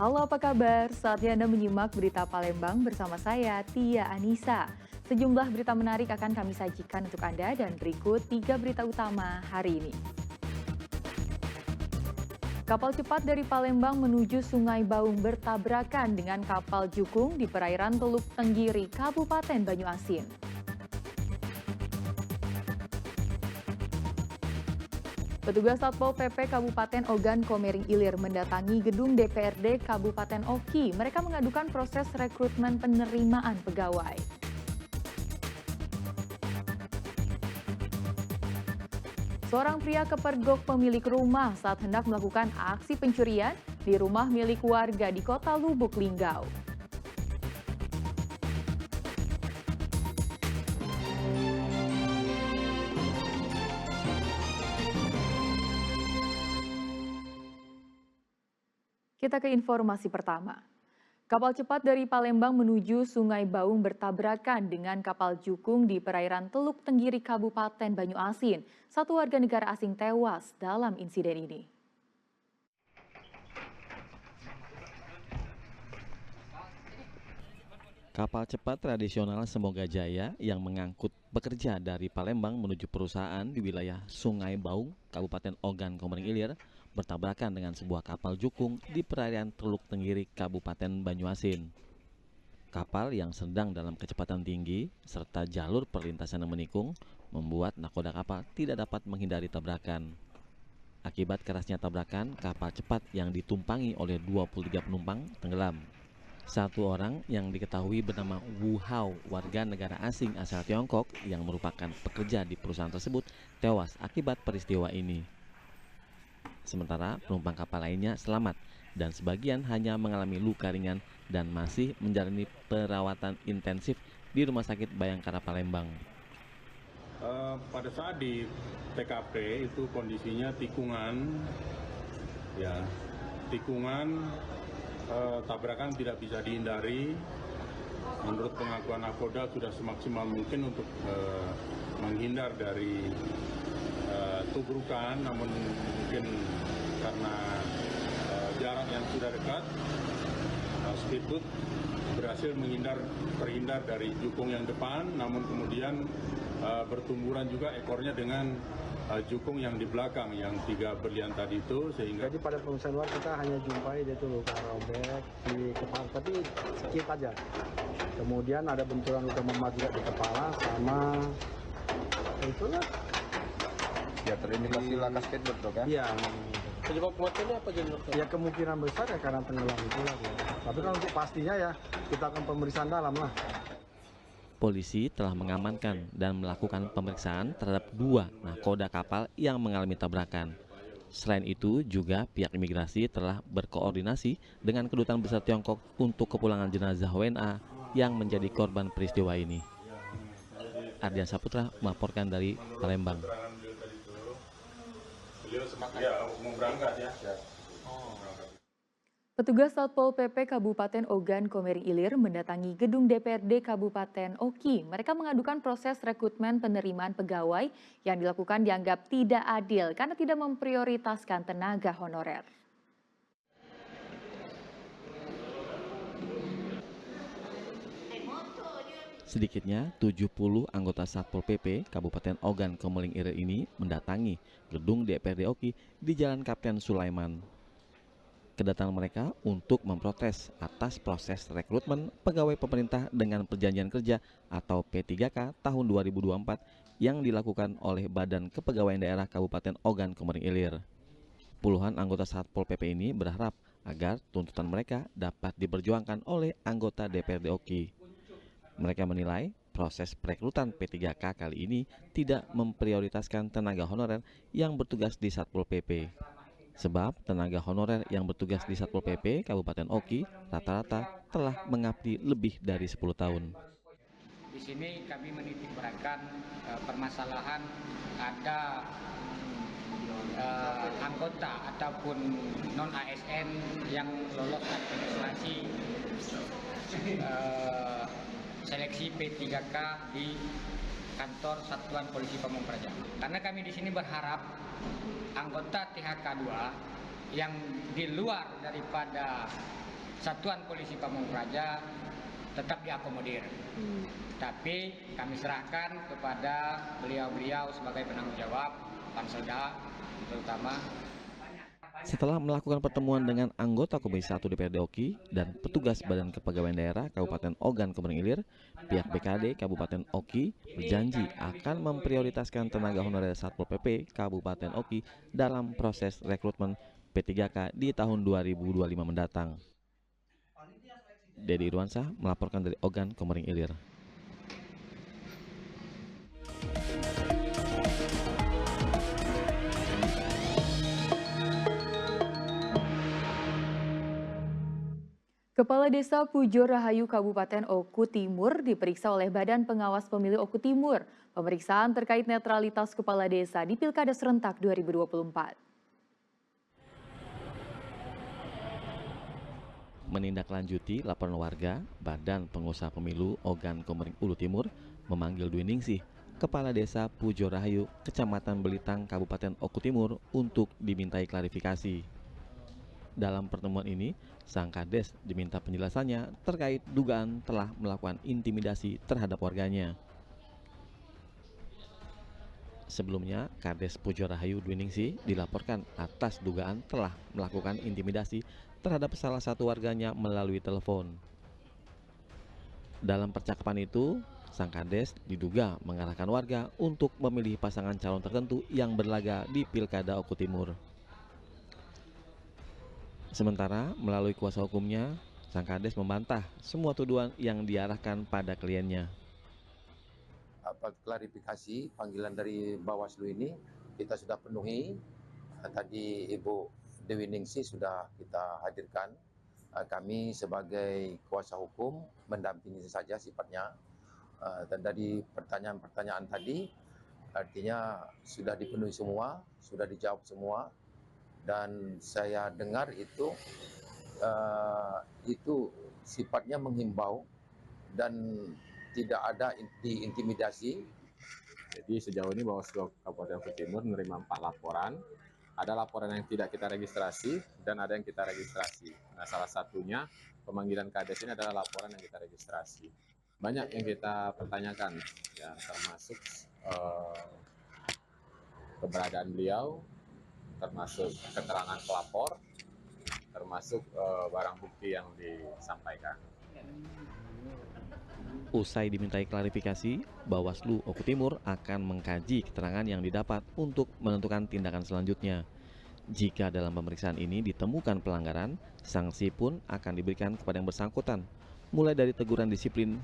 Halo, apa kabar? Saatnya Anda menyimak berita Palembang bersama saya, Tia Anissa. Sejumlah berita menarik akan kami sajikan untuk Anda dan berikut 3 berita utama hari ini. Kapal cepat dari Palembang menuju Sungai Baung bertabrakan dengan kapal Jukung di perairan Teluk Tenggiri, Kabupaten Banyuasin. Petugas Satpol PP Kabupaten Ogan Komering Ilir mendatangi gedung DPRD Kabupaten Oki. Mereka mengadukan proses rekrutmen penerimaan pegawai. Seorang pria kepergok pemilik rumah saat hendak melakukan aksi pencurian di rumah milik warga di Kota Lubuk Linggau. Kita ke informasi pertama. Kapal cepat dari Palembang menuju Sungai Baung bertabrakan dengan kapal Jukung di perairan Teluk Tenggiri Kabupaten Banyuasin. Satu warga negara asing tewas dalam insiden ini. Kapal cepat tradisional Semoga Jaya yang mengangkut pekerja dari Palembang menuju perusahaan di wilayah Sungai Baung, Kabupaten Ogan Komering Ilir, bertabrakan dengan sebuah kapal Jukung di perairan Teluk Tenggiri, Kabupaten Banyuasin. Kapal yang sedang dalam kecepatan tinggi serta jalur perlintasan yang menikung membuat nakoda kapal tidak dapat menghindari tabrakan. Akibat kerasnya tabrakan, kapal cepat yang ditumpangi oleh 23 penumpang tenggelam. Satu orang yang diketahui bernama Wu Hao, warga negara asing asal Tiongkok yang merupakan pekerja di perusahaan tersebut, tewas akibat peristiwa ini. Sementara penumpang kapal lainnya selamat dan sebagian hanya mengalami luka ringan dan masih menjalani perawatan intensif di Rumah Sakit Bayangkara Palembang. Pada saat di TKP itu kondisinya tikungan, tabrakan tidak bisa dihindari. Menurut pengakuan nakoda sudah semaksimal mungkin untuk menghindar dari tubrukan, namun mungkin karena jarak yang sudah dekat, speedboat berhasil terhindar dari jukung yang depan, namun kemudian bertumburan juga ekornya dengan jukung yang di belakang, yang 3 berlian tadi itu, sehingga jadi pada pemeriksaan luar kita hanya jumpai dia itu luka robek di kepala, tapi sedikit aja. Kemudian ada benturan luka memar juga di kepala, sama itulah. Ya terindikasi laka skateboard dok kan? Iya. Penyebab kematiannya apa jadi dokter? Ya kemungkinan besar ya karena tenggelam itulah. Ya. Tapi kalau untuk pastinya ya kita akan pemeriksaan dalam lah. Polisi telah mengamankan dan melakukan pemeriksaan terhadap 2 nakoda kapal yang mengalami tabrakan. Selain itu, juga pihak imigrasi telah berkoordinasi dengan Kedutaan Besar Tiongkok untuk kepulangan jenazah WNA yang menjadi korban peristiwa ini. Ardian Saputra melaporkan dari Palembang. beliau mau berangkat ya. Petugas Satpol PP Kabupaten Ogan Komering Ilir mendatangi gedung DPRD Kabupaten Oki. Mereka mengadukan proses rekrutmen penerimaan pegawai yang dilakukan dianggap tidak adil karena tidak memprioritaskan tenaga honorer. Sedikitnya 70 anggota Satpol PP Kabupaten Ogan Komering Ilir ini mendatangi gedung DPRD Oki di Jalan Kapten Sulaiman. Kedatangan mereka untuk memprotes atas proses rekrutmen pegawai pemerintah dengan perjanjian kerja atau P3K tahun 2024 yang dilakukan oleh Badan Kepegawaian Daerah Kabupaten Ogan Komering Ilir. Puluhan anggota Satpol PP ini berharap agar tuntutan mereka dapat diperjuangkan oleh anggota DPRD Oki. Mereka menilai proses perekrutan P3K kali ini tidak memprioritaskan tenaga honorer yang bertugas di Satpol PP. Sebab tenaga honorer yang bertugas di Satpol PP Kabupaten Oki rata-rata telah mengabdi lebih dari 10 tahun. Di sini kami menitik beratkan permasalahan ada anggota ataupun non ASN yang lolos administrasi seleksi P3K di kantor Satuan Polisi Pamung Praja. Karena kami di sini berharap anggota THK 2 yang di luar daripada Satuan Polisi Pamung Praja tetap diakomodir. Tapi kami serahkan kepada beliau-beliau sebagai penanggung jawab Panselda terutama. Setelah melakukan pertemuan dengan anggota Komisi 1 DPRD Oki dan petugas Badan Kepegawaian Daerah Kabupaten Ogan Komering Ilir, pihak BKD Kabupaten Oki berjanji akan memprioritaskan tenaga honorer Satpol PP Kabupaten Oki dalam proses rekrutmen P3K di tahun 2025 mendatang. Dedi Irwansyah melaporkan dari Ogan Komering Ilir. Kepala Desa Pujo Rahayu Kabupaten Oku Timur diperiksa oleh Badan Pengawas Pemilu Oku Timur. Pemeriksaan terkait netralitas kepala desa di Pilkada Serentak 2024. Menindaklanjuti laporan warga, Badan Pengusaha Pemilu Ogan Komering Ulu Timur memanggil Dwi Ningsih, Kepala Desa Pujo Rahayu, Kecamatan Belitang, Kabupaten Oku Timur untuk dimintai klarifikasi. Dalam pertemuan ini, sang Kades diminta penjelasannya terkait dugaan telah melakukan intimidasi terhadap warganya. Sebelumnya, Kades Pujo Rahayu Dwi Ningsih dilaporkan atas dugaan telah melakukan intimidasi terhadap salah satu warganya melalui telepon. Dalam percakapan itu, sang Kades diduga mengarahkan warga untuk memilih pasangan calon tertentu yang berlaga di Pilkada Oku Timur. Sementara melalui kuasa hukumnya, sang Kades membantah semua tuduhan yang diarahkan pada kliennya. Klarifikasi panggilan dari Bawaslu ini kita sudah penuhi. Tadi Ibu Dewi Ningsih sudah kita hadirkan. Kami sebagai kuasa hukum mendampingi saja sifatnya. Dan dari pertanyaan-pertanyaan tadi artinya sudah dipenuhi semua, sudah dijawab semua. Dan saya dengar itu sifatnya menghimbau dan tidak ada diintimidasi. Jadi sejauh ini Bawaslu Kabupaten Oku Timur menerima 4 laporan. Ada laporan yang tidak kita registrasi dan ada yang kita registrasi. Nah, salah satunya pemanggilan Kades ini adalah laporan yang kita registrasi. Banyak yang kita pertanyakan, ya, termasuk keberadaan beliau, termasuk keterangan pelapor, termasuk barang bukti yang disampaikan. Usai dimintai klarifikasi, Bawaslu Oku Timur akan mengkaji keterangan yang didapat untuk menentukan tindakan selanjutnya. Jika dalam pemeriksaan ini ditemukan pelanggaran, sanksi pun akan diberikan kepada yang bersangkutan, mulai dari teguran disiplin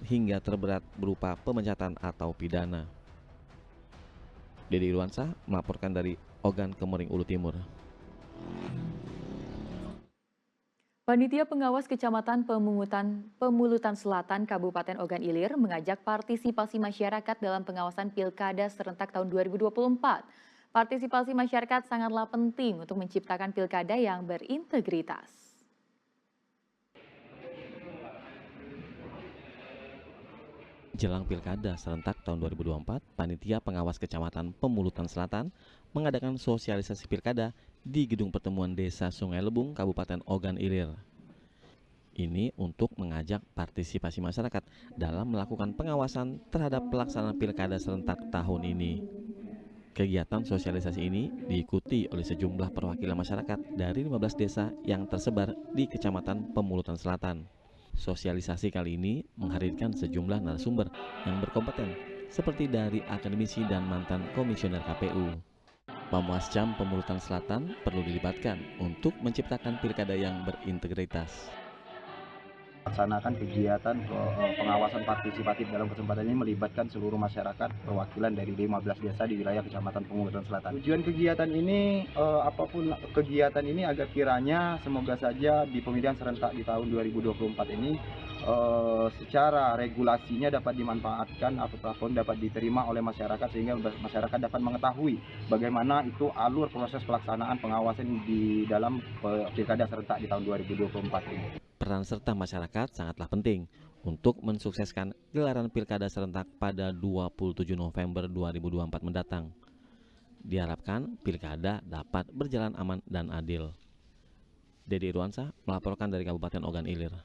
hingga terberat berupa pemecatan atau pidana. Dedi Irwansyah melaporkan dari Ogan Komering Ulu Timur. Panitia Pengawas Kecamatan Pemulutan Selatan Kabupaten Ogan Ilir mengajak partisipasi masyarakat dalam pengawasan Pilkada Serentak tahun 2024. Partisipasi masyarakat sangatlah penting untuk menciptakan pilkada yang berintegritas. Jelang Pilkada Serentak tahun 2024, Panitia Pengawas Kecamatan Pemulutan Selatan mengadakan sosialisasi pilkada di Gedung Pertemuan Desa Sungai Lebung, Kabupaten Ogan Ilir. Ini untuk mengajak partisipasi masyarakat dalam melakukan pengawasan terhadap pelaksanaan Pilkada Serentak tahun ini. Kegiatan sosialisasi ini diikuti oleh sejumlah perwakilan masyarakat dari 15 desa yang tersebar di Kecamatan Pemulutan Selatan. Sosialisasi kali ini menghadirkan sejumlah narasumber yang berkompeten seperti dari akademisi dan mantan komisioner KPU. Pamwascam Pemulutan Selatan perlu dilibatkan untuk menciptakan pilkada yang berintegritas. Laksanakan kegiatan pengawasan partisipatif dalam kesempatan ini melibatkan seluruh masyarakat perwakilan dari 15 desa di wilayah Kecamatan Pemulutan Selatan. Tujuan kegiatan ini, apapun kegiatan ini agar kiranya semoga saja di pemilihan serentak di tahun 2024 ini secara regulasinya dapat dimanfaatkan ataupun dapat diterima oleh masyarakat sehingga masyarakat dapat mengetahui bagaimana itu alur proses pelaksanaan pengawasan di dalam Pilkada Serentak di tahun 2024 ini. Peran serta masyarakat sangatlah penting untuk mensukseskan gelaran Pilkada Serentak pada 27 November 2024 mendatang. Diharapkan Pilkada dapat berjalan aman dan adil. Dedi Irwansyah melaporkan dari Kabupaten Ogan Ilir.